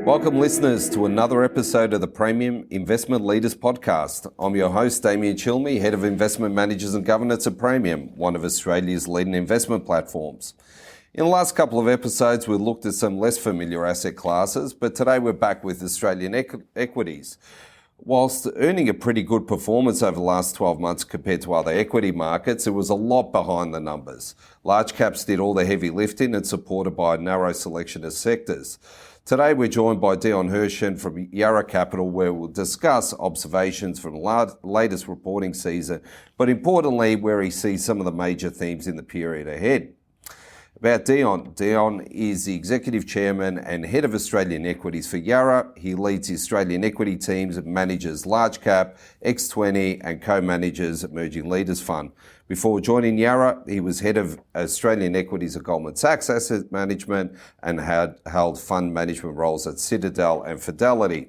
Welcome listeners to another episode of the Premium Investment Leaders Podcast. I'm your host, Damien Chilmy, Head of Investment Managers and Governance at Premium, one of Australia's leading investment platforms. In the last couple of episodes, we looked at some less familiar asset classes, but today we're back with Australian equities. Whilst earning a pretty good performance over the last 12 months compared to other equity markets, it was a lot behind the numbers. Large caps did all the heavy lifting and supported by a narrow selection of sectors. Today we're joined by Dion Hershen from Yarra Capital, where we'll discuss observations from the latest reporting season, but importantly where he sees some of the major themes in the period ahead. About Dion. Dion is the Executive Chairman and Head of Australian Equities for Yarra. He leads the Australian equity teams and manages Large Cap, X20 and co-manages Emerging Leaders Fund. Before joining Yarra, he was Head of Australian Equities at Goldman Sachs Asset Management and had held fund management roles at Citadel and Fidelity.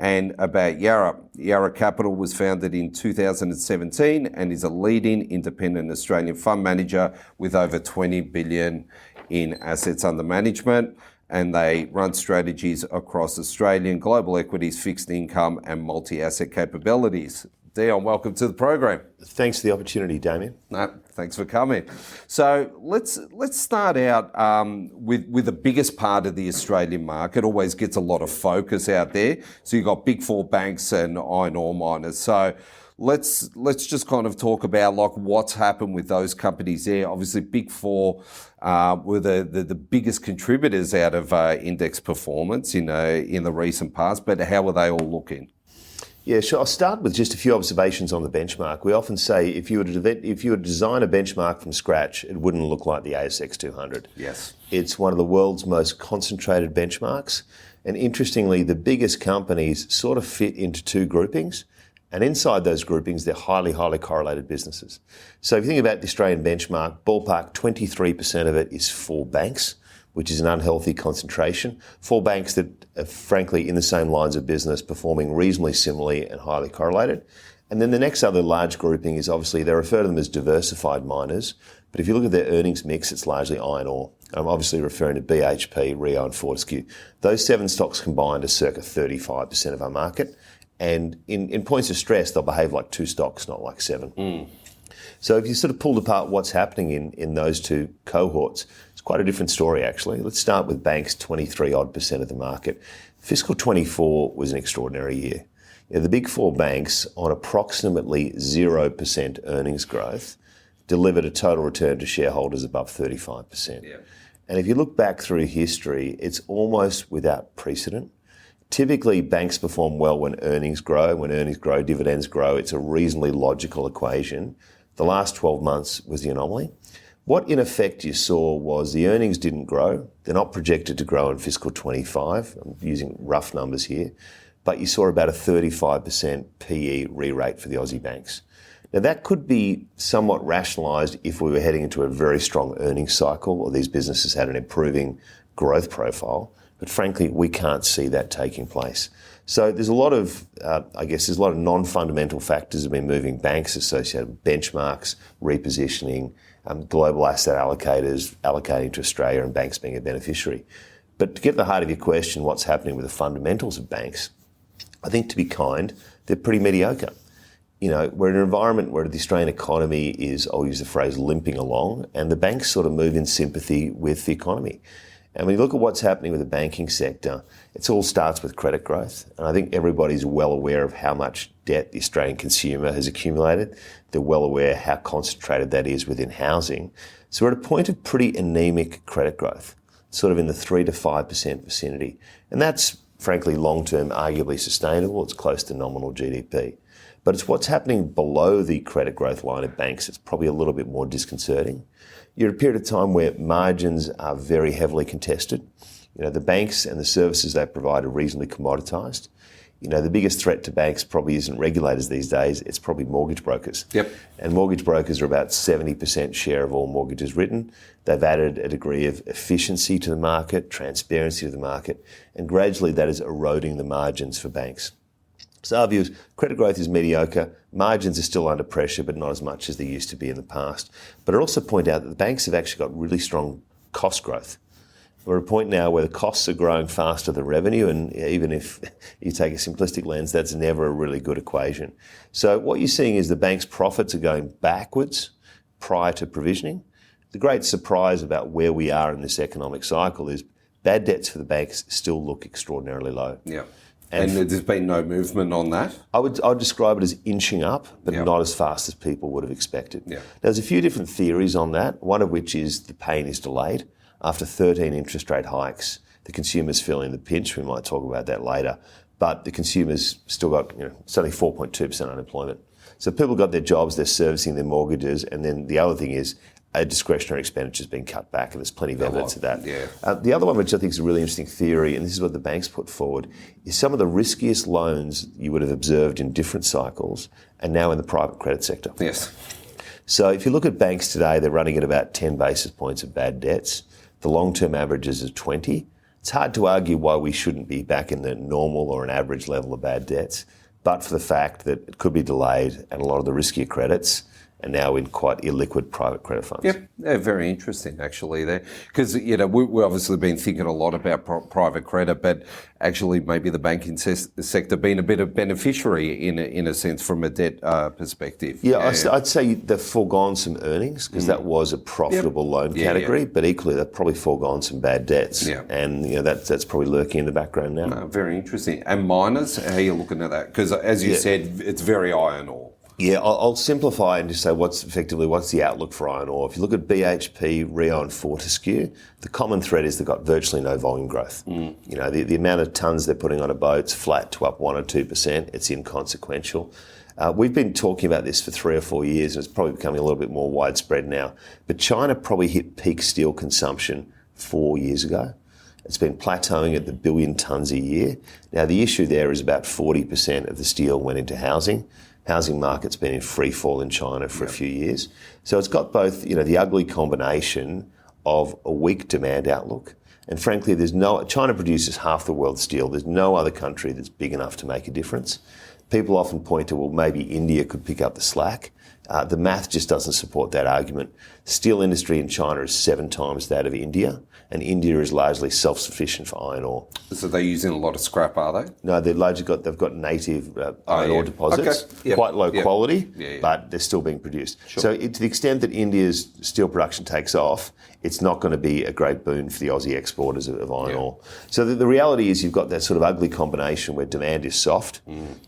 And about Yarra. Yarra Capital was founded in 2017 and is a leading independent Australian fund manager with over 20 billion in assets under management. And they run strategies across Australian, global equities, fixed income and multi-asset capabilities. Dion, welcome to the program. Thanks for the opportunity, Damien. No, thanks for coming. So let's start out with the biggest part of the Australian market. Always gets a lot of focus out there. So you've got big four banks and iron ore miners. So let's just kind of talk about like what's happened with those companies there. Obviously, big four were the biggest contributors out of index performance in the recent past. But how are they all looking? Yeah, sure. I'll start with just a few observations on the benchmark. We often say if you were to design a benchmark from scratch, it wouldn't look like the ASX 200. Yes. It's one of the world's most concentrated benchmarks. And interestingly, the biggest companies sort of fit into two groupings. And inside those groupings, they're highly, highly correlated businesses. So if you think about the Australian benchmark, ballpark 23% of it is for banks, which is an unhealthy concentration. For banks that are frankly in the same lines of business, performing reasonably similarly and highly correlated. And then the next other large grouping is obviously, they refer to them as diversified miners. But if you look at their earnings mix, it's largely iron ore. I'm obviously referring to BHP, Rio and Fortescue. Those seven stocks combined are circa 35% of our market. And in points of stress, they'll behave like two stocks, not like seven. So if you sort of pulled apart what's happening in those two cohorts, it's quite a different story, actually. Let's start with banks, 23% of the market. Fiscal 24 was an extraordinary year. The big four banks, on approximately 0% earnings growth, delivered a total return to shareholders above 35%. Yeah. And if you look back through history, it's almost without precedent. Typically, banks perform well when earnings grow. When earnings grow, dividends grow. It's a reasonably logical equation. The last 12 months was the anomaly. What in effect you saw was the earnings didn't grow. They're not projected to grow in fiscal 25. I'm using rough numbers here. But you saw about a 35% PE re-rate for the Aussie banks. Now that could be somewhat rationalised if we were heading into a very strong earnings cycle or these businesses had an improving growth profile. But frankly, we can't see that taking place. So there's a lot of, there's a lot of non-fundamental factors that have been moving banks associated with benchmarks, repositioning, global asset allocators allocating to Australia and banks being a beneficiary. But to get to the heart of your question, what's happening with the fundamentals of banks, I think to be kind, they're pretty mediocre. You know, we're in an environment where the Australian economy is, I'll use the phrase, limping along, and the banks sort of move in sympathy with the economy. And when you look at what's happening with the banking sector, it all starts with credit growth. And I think everybody's well aware of how much debt the Australian consumer has accumulated. They're well aware how concentrated that is within housing. So we're at a point of pretty anemic credit growth, sort of in the 3 to 5% vicinity. And that's, frankly, long-term arguably sustainable. It's close to nominal GDP. But it's what's happening below the credit growth line of banks that's probably a little bit more disconcerting. You're at a period of time where margins are very heavily contested. You know, the banks and the services they provide are reasonably commoditised. You know, the biggest threat to banks probably isn't regulators these days, it's probably mortgage brokers. Yep. And mortgage brokers are about 70% share of all mortgages written. They've added a degree of efficiency to the market, transparency to the market, and gradually that is eroding the margins for banks. So our view is credit growth is mediocre, margins are still under pressure, but not as much as they used to be in the past. But I'd also point out that the banks have actually got really strong cost growth. We're at a point now where the costs are growing faster than revenue, and even if you take a simplistic lens, that's never a really good equation. So what you're seeing is the bank's profits are going backwards prior to provisioning. The great surprise about where we are in this economic cycle is bad debts for the banks still look extraordinarily low. Yeah. And there's been no movement on that? I'd describe it as inching up, but Yep. not as fast as people would have expected. Yeah. There's a few different theories on that, one of which is the pain is delayed. After 13 interest rate hikes, the consumer's feeling the pinch. We might talk about that later. But the consumer's still got, it's only 4.2% unemployment. So people got their jobs, they're servicing their mortgages, and then the other thing is discretionary expenditure has been cut back, and there's plenty of evidence of that. Yeah. The other one, which I think is a really interesting theory, and this is what the banks put forward, is some of the riskiest loans you would have observed in different cycles are now in the private credit sector. Yes. So if you look at banks today, they're running at about 10 basis points of bad debts. The long-term averages is 20. It's hard to argue why we shouldn't be back in the normal or an average level of bad debts, but for the fact that it could be delayed and a lot of the riskier credits are now in quite illiquid private credit funds. Yep, yeah, very interesting actually there, because we've obviously been thinking a lot about private credit, but actually maybe the banking sector been a bit of beneficiary in a sense from a debt perspective. Yeah, I'd say they've foregone some earnings because that was a profitable loan category, but equally they've probably foregone some bad debts, and that's probably lurking in the background now. Very interesting. And miners, how are you looking at that? Because as you said, it's very iron ore. Yeah, I'll simplify and just say what's the outlook for iron ore. If you look at BHP, Rio and Fortescue, the common thread is they've got virtually no volume growth. The amount of tonnes they're putting on a boat's flat to up 1 or 2%. It's inconsequential. We've been talking about this for 3 or 4 years, and it's probably becoming a little bit more widespread now. But China probably hit peak steel consumption 4 years ago. It's been plateauing at the 1 billion tonnes a year. Now, the issue there is about 40% of the steel went into housing. Housing market's been in free fall in China for a few years. So it's got both, the ugly combination of a weak demand outlook. And frankly, China produces half the world's steel. There's no other country that's big enough to make a difference. People often point to, well, maybe India could pick up the slack. The math just doesn't support that argument. Steel industry in China is 7 times that of India, and India is largely self-sufficient for iron ore. So they're using a lot of scrap, are they? No, they've got native iron ore deposits, Okay. quite low quality, but they're still being produced. Sure. So to the extent that India's steel production takes off, it's not going to be a great boon for the Aussie exporters of iron ore. So the reality is you've got that sort of ugly combination where demand is soft,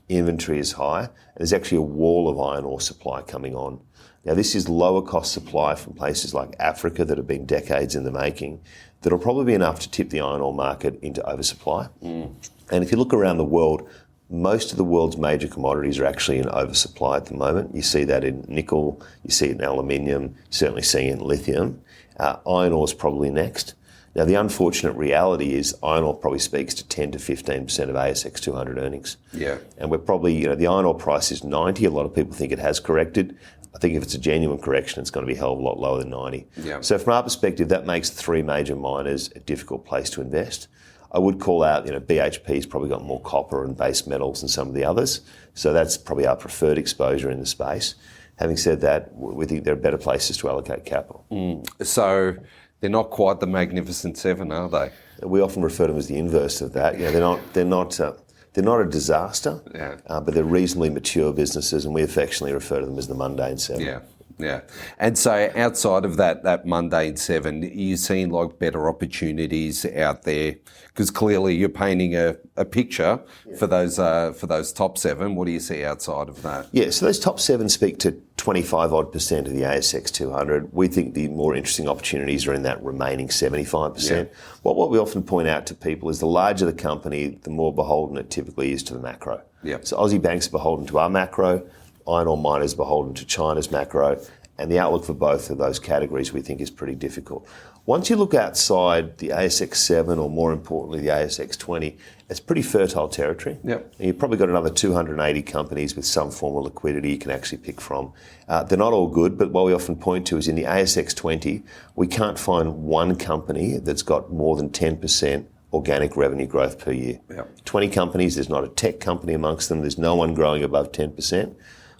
inventory is high, and there's actually a wall of iron ore supply coming on. Now, this is lower cost supply from places like Africa that have been decades in the making that'll probably be enough to tip the iron ore market into oversupply. And if you look around the world, most of the world's major commodities are actually in oversupply at the moment. You see that in nickel, you see it in aluminium, you certainly see it in lithium. Iron ore is probably next. Now, the unfortunate reality is iron ore probably speaks to 10 to 15% of ASX 200 earnings. Yeah. And we're probably, the iron ore price is 90. A lot of people think it has corrected. I think if it's a genuine correction, it's going to be a hell of a lot lower than 90. Yeah. So from our perspective, that makes 3 major miners a difficult place to invest. I would call out, BHP's probably got more copper and base metals than some of the others. So that's probably our preferred exposure in the space. Having said that, we think there are better places to allocate capital. So they're not quite the Magnificent Seven, are they? We often refer to them as the inverse of that. They're not a disaster, but they're reasonably mature businesses, and we affectionately refer to them as the Mundane Seven. Yeah. And so outside of that Mundane Seven, you're seeing like better opportunities out there, because clearly you're painting a picture for those top 7. What do you see outside of that? Yeah, so those top 7 speak to 25% of the ASX 200. We think the more interesting opportunities are in that remaining 75%. Yeah. What we often point out to people is the larger the company, the more beholden it typically is to the macro. Yeah. So Aussie banks are beholden to our macro, iron ore miners beholden to China's macro, and the outlook for both of those categories we think is pretty difficult. Once you look outside the ASX 7, or more importantly the ASX 20, it's pretty fertile territory. Yep. And you've probably got another 280 companies with some form of liquidity you can actually pick from. They're not all good, but what we often point to is in the ASX 20, we can't find one company that's got more than 10% organic revenue growth per year. Yep. 20 companies, there's not a tech company amongst them, there's no one growing above 10%.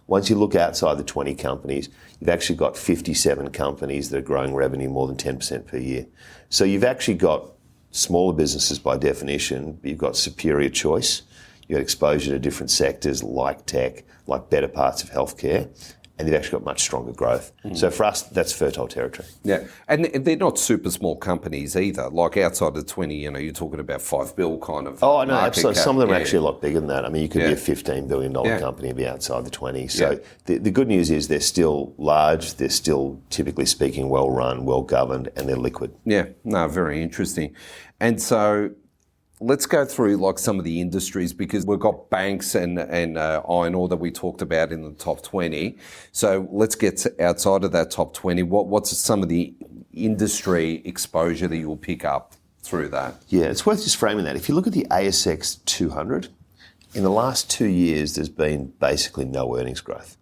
Once you look outside the 20 companies, you've actually got 57 companies that are growing revenue more than 10% per year. So you've actually got smaller businesses by definition, but you've got superior choice, you've got exposure to different sectors like tech, like better parts of healthcare, and you've actually got much stronger growth. So for us, that's fertile territory. Yeah, and they're not super small companies either. Like outside of 20, you're talking about $5 billion kind of. Oh, no, market absolutely. cap. Some of them are actually a lot bigger than that. I mean, you could be a $15 billion Yeah. company and be outside the 20. So the good news is they're still large, they're still, typically speaking, well-run, well-governed, and they're liquid. Yeah, no, very interesting. And so let's go through like some of the industries, because we've got banks and iron ore that we talked about in the top 20. So let's get outside of that top 20. What's some of the industry exposure that you'll pick up through that? Yeah, it's worth just framing that. If you look at the ASX 200, in the last 2 years, there's been basically no earnings growth.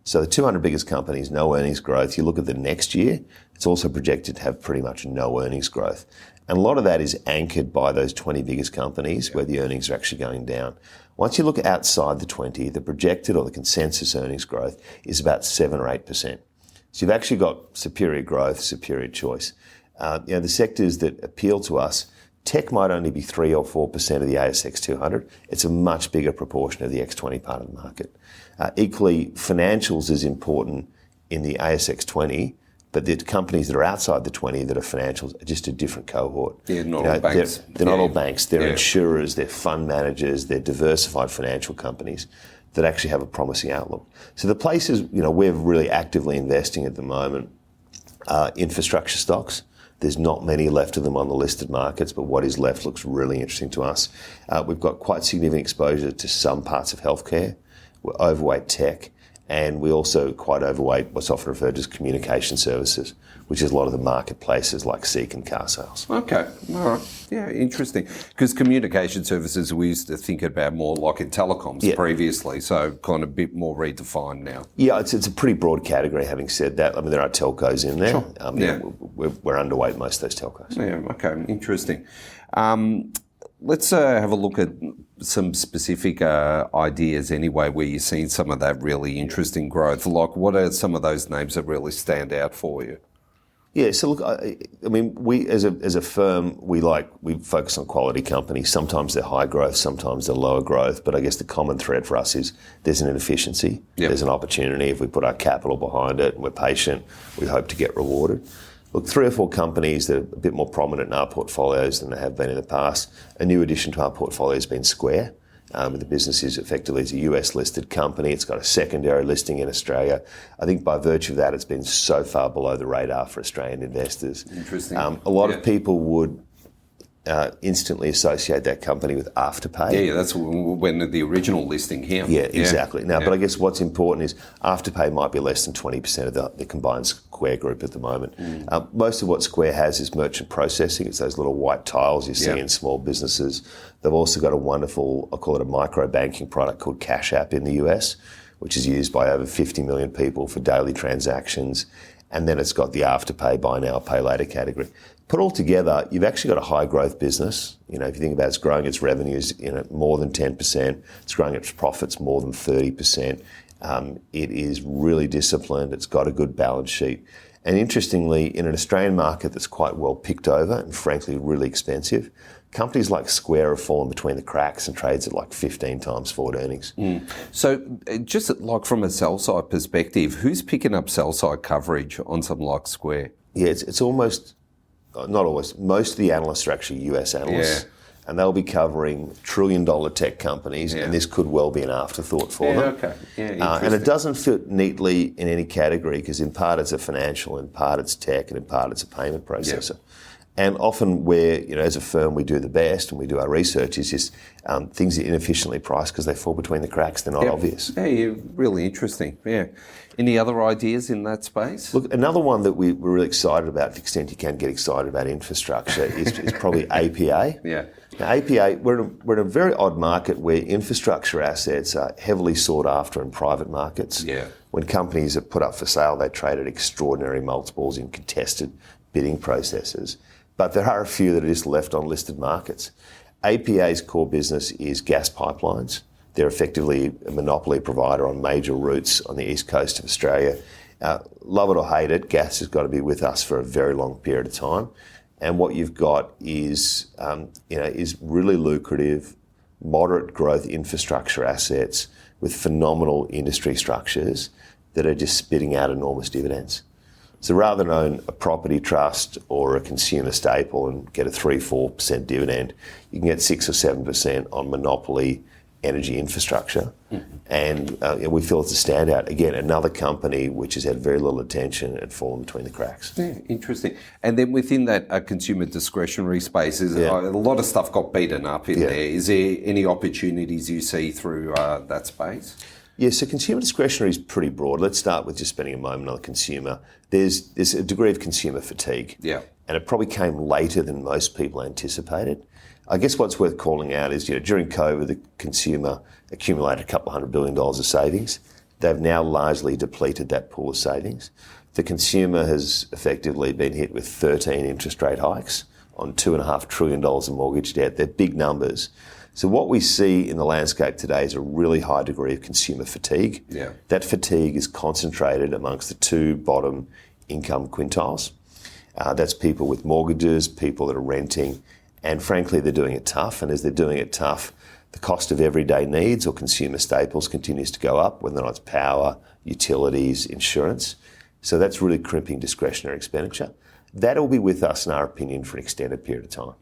So the 200 biggest companies, no earnings growth. You look at the next year, it's also projected to have pretty much no earnings growth. And a lot of that is anchored by those 20 biggest companies where the earnings are actually going down. Once you look outside the 20, the projected or the consensus earnings growth is about 7 or 8%. So you've actually got superior growth, superior choice. The sectors that appeal to us, tech might only be 3 or 4% of the ASX 200. It's a much bigger proportion of the X20 part of the market. Equally, financials is important in the ASX 20, but the companies that are outside the 20 that are financials are just a different cohort. They're not all banks. They're not all banks. They're insurers, they're fund managers, they're diversified financial companies that actually have a promising outlook. So the places, we're really actively investing at the moment are infrastructure stocks. There's not many left of them on the listed markets, but what is left looks really interesting to us. We've got quite significant exposure to some parts of healthcare. We're overweight tech. And we also quite overweight what's often referred to as communication services, which is a lot of the marketplaces like Seek and car sales. Okay, all right. Yeah, interesting. Because communication services, we used to think about more like in telecoms previously, so kind of a bit more redefined now. Yeah, it's a pretty broad category, having said that. I mean, there are telcos in there. Sure. We're underweight most of those telcos. Yeah, okay, interesting. Let's have a look at some specific ideas anyway where you're seeing some of that really interesting growth. Like, what are some of those names that really stand out for you? Yeah, so look, I mean, we as a firm, we focus on quality companies. Sometimes they're high growth, sometimes they're lower growth. But I guess the common thread for us is there's an inefficiency, there's an opportunity. If we put our capital behind it and we're patient, we hope to get rewarded. Look, 3 or 4 companies that are a bit more prominent in our portfolios than they have been in the past. A new addition to our portfolio has been Square. The business is effectively a US-listed company. It's got a secondary listing in Australia. I think by virtue of that, it's been so far below the radar for Australian investors. Interesting. A lot of people would instantly associate that company with Afterpay. Yeah, that's when the original listing here. Yeah, exactly. Now, but I guess what's important is Afterpay might be less than 20% of the combined Square group at the moment. Most of what Square has is merchant processing. It's those little white tiles you see in small businesses. They've also got a wonderful, I call it a micro banking product called Cash App in the US, which is used by over 50 million people for daily transactions. And then it's got the Afterpay, buy now, pay later category. Put all together, you've actually got a high growth business. If you think about it, it's growing its revenues more than 10%. It's growing its profits more than 30%. It is really disciplined. It's got a good balance sheet. And interestingly, in an Australian market that's quite well picked over and frankly really expensive, companies like Square have fallen between the cracks and trades at like 15 times forward earnings. So just like from a sell-side perspective, who's picking up sell-side coverage on something like Square? Yeah, it's almost, not always, most of the analysts are actually US analysts. And they'll be covering trillion-dollar tech companies, and this could well be an afterthought for them. Okay. Yeah, and it doesn't fit neatly in any category because in part it's a financial, in part it's tech, and in part it's a payment processor. And often where, as a firm, we do the best and we do our research is just things are inefficiently priced because they fall between the cracks. They're not obvious. Yeah, really interesting. Yeah. Any other ideas in that space? Look, another one that we're really excited about, to the extent you can get excited about infrastructure, is probably APA. Yeah. Now, APA, we're in a very odd market where infrastructure assets are heavily sought after in private markets. Yeah. When companies are put up for sale, they trade at extraordinary multiples in contested bidding processes. but there are a few that are just left on listed markets. APA's core business is gas pipelines. They're effectively a monopoly provider on major routes on the east coast of Australia. Love it or hate it, gas has got to be with us for a very long period of time. And what you've got is really lucrative, moderate growth infrastructure assets with phenomenal industry structures that are just spitting out enormous dividends. So rather than own a property trust or a consumer staple and get a 3-4% dividend, you can get 6 or 7% on monopoly energy infrastructure. And we feel it's a standout. Again, another company which has had very little attention and fallen between the cracks. Yeah, interesting. And then within that consumer discretionary space, a lot of stuff got beaten up in there. Is there any opportunities you see through that space? Yeah, so consumer discretionary is pretty broad. Let's start with just spending a moment on the consumer. There's a degree of consumer fatigue. Yeah. And it probably came later than most people anticipated. I guess what's worth calling out is, during COVID, the consumer accumulated $200 billion of savings. They've now largely depleted that pool of savings. The consumer has effectively been hit with 13 interest rate hikes on $2.5 trillion of mortgage debt. They're big numbers. So what we see in the landscape today is a really high degree of consumer fatigue. Yeah. That fatigue is concentrated amongst the two bottom income quintiles. That's people with mortgages, people that are renting, and frankly, they're doing it tough. And as they're doing it tough, the cost of everyday needs or consumer staples continues to go up, whether or not it's power, utilities, insurance. So that's really crimping discretionary expenditure. That'll be with us, in our opinion, for an extended period of time.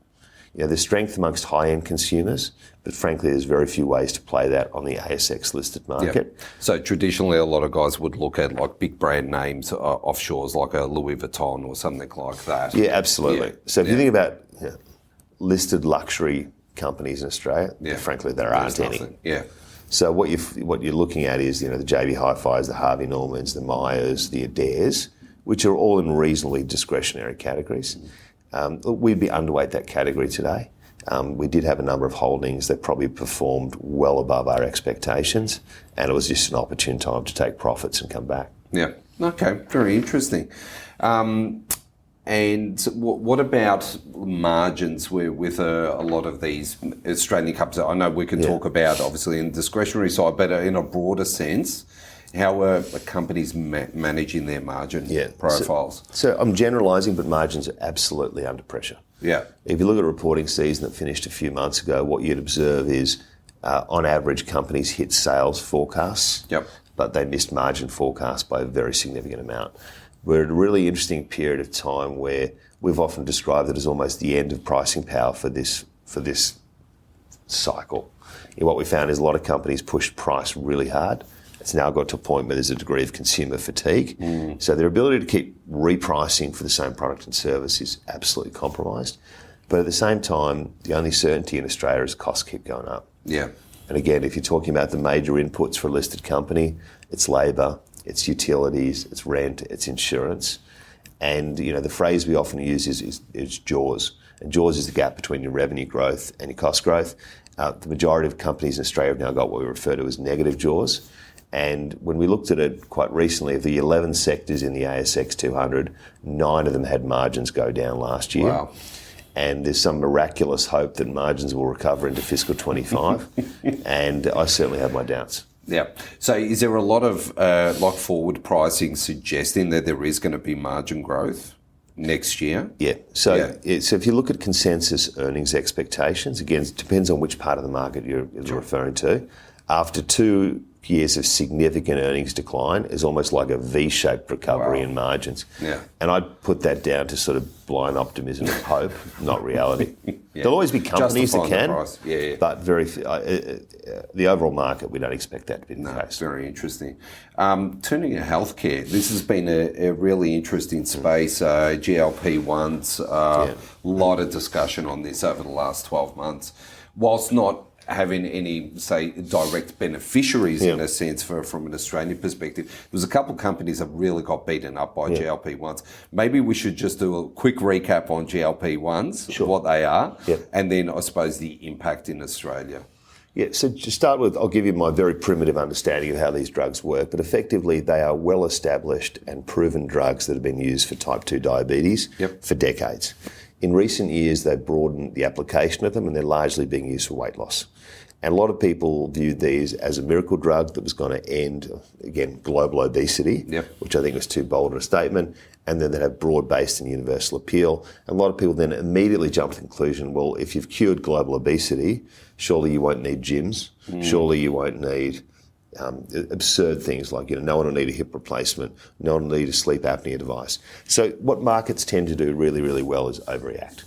There's strength amongst high-end consumers, but frankly, there's very few ways to play that on the ASX-listed market. Yep. So traditionally, a lot of guys would look at like big brand names offshores, like a Louis Vuitton or something like that. Yeah, absolutely. Yeah. So if you think about listed luxury companies in Australia, frankly, there aren't any. Yeah. So what you're looking at is, the JB Hi-Fis, the Harvey Normans, the Myers, the Adairs, which are all in reasonably discretionary categories. We'd be underweight that category today. We did have a number of holdings that probably performed well above our expectations, and it was just an opportune time to take profits and come back. Yeah. Okay. Very interesting. And what about margins with a lot of these Australian companies? I know we can talk about, obviously, in the discretionary side, but in a broader sense, how are companies managing their margin profiles? So I'm generalising, but margins are absolutely under pressure. Yeah. If you look at a reporting season that finished a few months ago, what you'd observe is, on average, companies hit sales forecasts, but they missed margin forecasts by a very significant amount. We're at a really interesting period of time where we've often described it as almost the end of pricing power for this cycle. What we found is a lot of companies pushed price really hard. It's now got to a point where there's a degree of consumer fatigue. So their ability to keep repricing for the same product and service is absolutely compromised. But at the same time, the only certainty in Australia is costs keep going up. Yeah. And again, if you're talking about the major inputs for a listed company, it's labour, it's utilities, it's rent, it's insurance. And, the phrase we often use is jaws. And jaws is the gap between your revenue growth and your cost growth. The majority of companies in Australia have now got what we refer to as negative jaws. And when we looked at it quite recently, of the 11 sectors in the ASX 200, 9 of them had margins go down last year. Wow. And there's some miraculous hope that margins will recover into fiscal 25. And I certainly have my doubts. Yeah. So is there a lot of forward pricing suggesting that there is going to be margin growth next year? Yeah. So if you look at consensus earnings expectations, again, it depends on which part of the market you're referring to. After 2 years of significant earnings decline, is almost like a V-shaped recovery in margins. Yeah. And I'd put that down to sort of blind optimism and hope, not reality. There'll always be companies that can, but the overall market, we don't expect that to be the case. Very interesting. Turning to healthcare, this has been a really interesting space. GLP-1s, a lot of discussion on this over the last 12 months. Whilst not having any, say, direct beneficiaries in a sense from an Australian perspective. There was a couple of companies that really got beaten up by GLP-1s. Maybe we should just do a quick recap on GLP-1s, what they are, and then I suppose the impact in Australia. Yeah, so to start with, I'll give you my very primitive understanding of how these drugs work, but effectively they are well-established and proven drugs that have been used for type 2 diabetes for decades. In recent years, they've broadened the application of them, and they're largely being used for weight loss. And a lot of people viewed these as a miracle drug that was going to end, again, global obesity, which I think was too bold a statement, and then they'd have broad-based and universal appeal. And a lot of people then immediately jump to the conclusion, well, if you've cured global obesity, surely you won't need gyms, surely you won't need absurd things like, no one will need a hip replacement, no one will need a sleep apnea device. So what markets tend to do really, really well is overreact.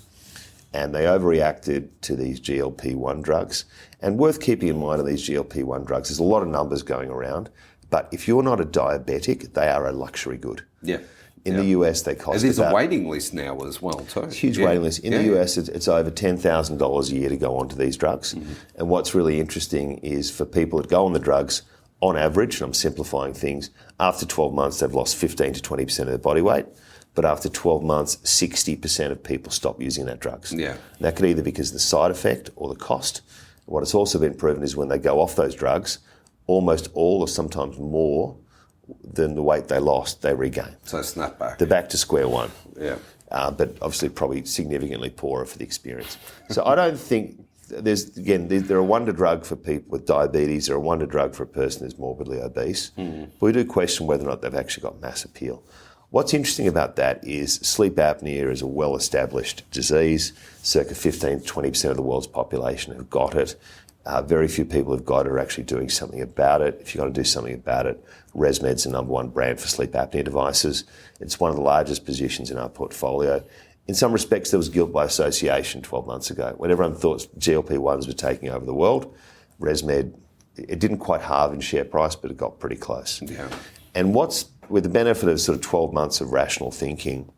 And they overreacted to these GLP-1 drugs. And worth keeping in mind on these GLP-1 drugs, there's a lot of numbers going around, but if you're not a diabetic, they are a luxury good. Yeah. In the US, they cost There's a waiting list now as well, too. Huge waiting list. In the US, it's over $10,000 a year to go onto these drugs. And what's really interesting is for people that go on the drugs, on average, and I'm simplifying things, after 12 months, they've lost 15 to 20% of their body weight. But after 12 months, 60% of people stop using that drugs. Yeah. And that could either be because of the side effect or the cost. What has also been proven is when they go off those drugs, almost all or sometimes more than the weight they lost, they regain. So snap back. They're back to square one. Yeah. But obviously probably significantly poorer for the experience. So I don't think they're a wonder drug for people with diabetes, they're a wonder drug for a person who's morbidly obese. But we do question whether or not they've actually got mass appeal. What's interesting about that is sleep apnea is a well-established disease. Circa 15 to 20% of the world's population have got it. Very few people who've got it are actually doing something about it. If you've got to do something about it, ResMed's the number one brand for sleep apnea devices. It's one of the largest positions in our portfolio. In some respects, there was guilt by association 12 months ago. When everyone thought GLP-1s were taking over the world, ResMed, it didn't quite halve in share price, but it got pretty close. Yeah. And with the benefit of sort of 12 months of rational thinking,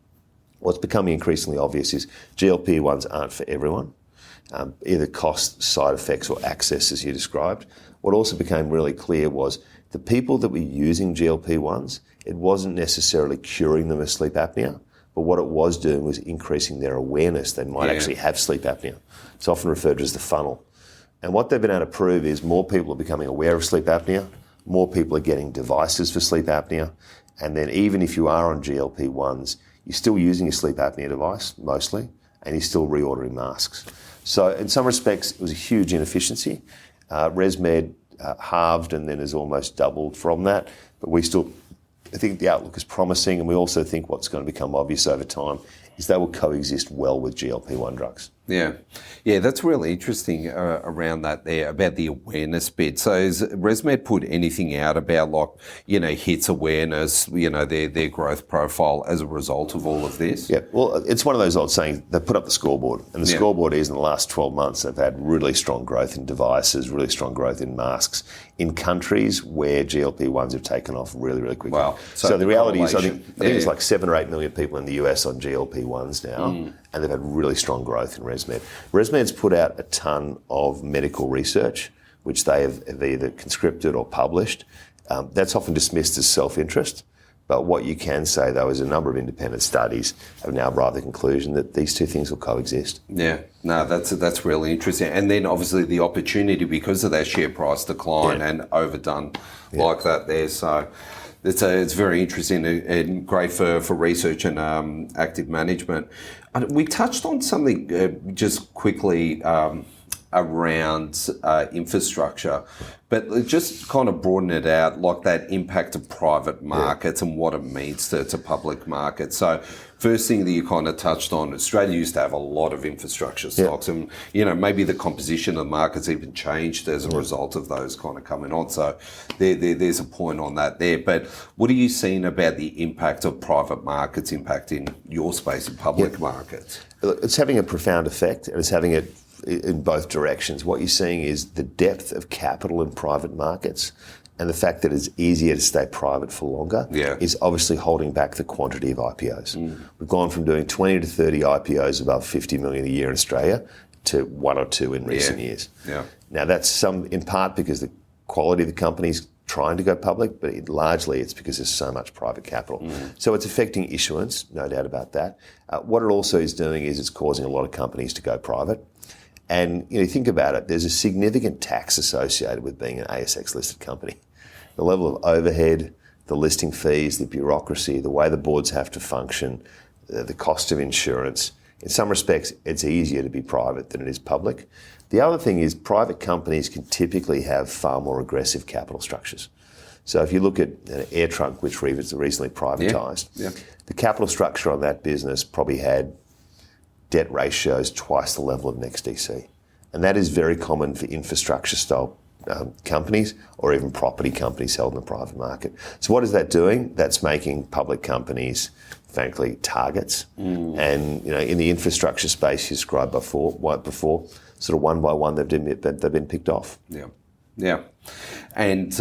what's becoming increasingly obvious is GLP-1s aren't for everyone, either cost, side effects or access as you described. What also became really clear was the people that were using GLP-1s, it wasn't necessarily curing them of sleep apnea, but what it was doing was increasing their awareness they might actually have sleep apnea. It's often referred to as the funnel. And what they've been able to prove is more people are becoming aware of sleep apnea, more people are getting devices for sleep apnea, and then even if you are on GLP-1s, you're still using a sleep apnea device, mostly, and you're still reordering masks. So in some respects, it was a huge inefficiency. ResMed halved and then has almost doubled from that, but I think the outlook is promising, and we also think what's going to become obvious over time is they will coexist well with GLP-1 drugs. Yeah, that's really interesting around that there, about the awareness bit. So has ResMed put anything out about HIT's awareness, their growth profile as a result of all of this? Yeah, well, it's one of those old sayings, they put up the scoreboard, and the scoreboard is in the last 12 months they've had really strong growth in devices, really strong growth in masks, in countries where GLP-1s have taken off really, really quickly. Wow. So the reality is I think it's like 7 or 8 million people in the US on GLP-1s now, and they've had really strong growth in ResMed. ResMed's put out a ton of medical research, which they have either conscripted or published. That's often dismissed as self-interest, but what you can say, though, is a number of independent studies have now brought the conclusion that these two things will coexist. Yeah, no, that's really interesting. And then obviously the opportunity because of that share price decline and overdone like that there. So it's very interesting and great for research and active management. We touched on something just quickly around infrastructure, but just kind of broaden it out, like that impact of private markets and what it means to public markets. So first thing that you kind of touched on, Australia used to have a lot of infrastructure stocks and, maybe the composition of the market's even changed as a result of those kind of coming on. So there's a point on that there. But what are you seeing about the impact of private markets impacting your space in public markets? It's having a profound effect, and it's having it in both directions. What you're seeing is the depth of capital in private markets, and the fact that it's easier to stay private for longer is obviously holding back the quantity of IPOs. We've gone from doing 20 to 30 IPOs above 50 million a year in Australia to 1 or 2 in recent years. Now that's in part because the quality of the companies trying to go public, but largely it's because there's so much private capital. So it's affecting issuance, no doubt about that. What it also is doing is it's causing a lot of companies to go private. And think about it, there's a significant tax associated with being an ASX-listed company. The level of overhead, the listing fees, the bureaucracy, the way the boards have to function, the cost of insurance. in some respects, it's easier to be private than it is public. The other thing is private companies can typically have far more aggressive capital structures. So if you look at Air Trunk, which was recently privatised, the capital structure on that business probably had debt ratios twice the level of NextDC. And that is very common for infrastructure-style companies or even property companies held in the private market. So what is that doing? That's making public companies, frankly, targets. And in the infrastructure space you described before, sort of one by one they've been picked off. Yeah. And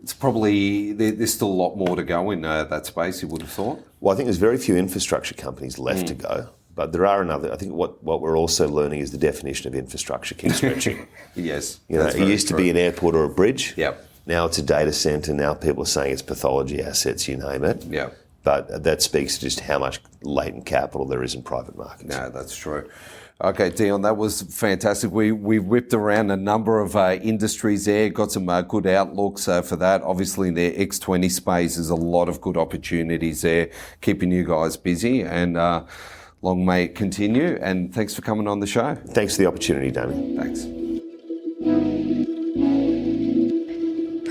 it's probably, there's still a lot more to go in that space, you would have thought. Well, I think there's very few infrastructure companies left to go. But there are another. I think what we're also learning is the definition of infrastructure keeps stretching. Yes. It used to be an airport or a bridge. Yep. Now it's a data centre. Now people are saying it's pathology assets, you name it. Yeah. But that speaks to just how much latent capital there is in private markets. No, that's true. Okay, Dion, that was fantastic. We whipped around a number of industries there, got some good outlooks for that. Obviously, in the X20 space, there's a lot of good opportunities there, keeping you guys busy, and long may it continue. And thanks for coming on the show. Thanks for the opportunity, Damien. Thanks.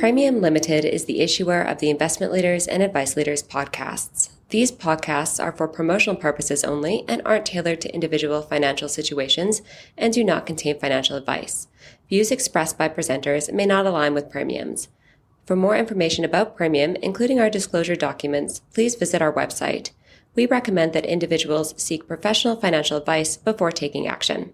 Praemium Limited is the issuer of the Investment Leaders and Advice Leaders podcasts. These podcasts are for promotional purposes only and aren't tailored to individual financial situations and do not contain financial advice. Views expressed by presenters may not align with Praemium's. For more information about Praemium, including our disclosure documents, please visit our website. We recommend that individuals seek professional financial advice before taking action.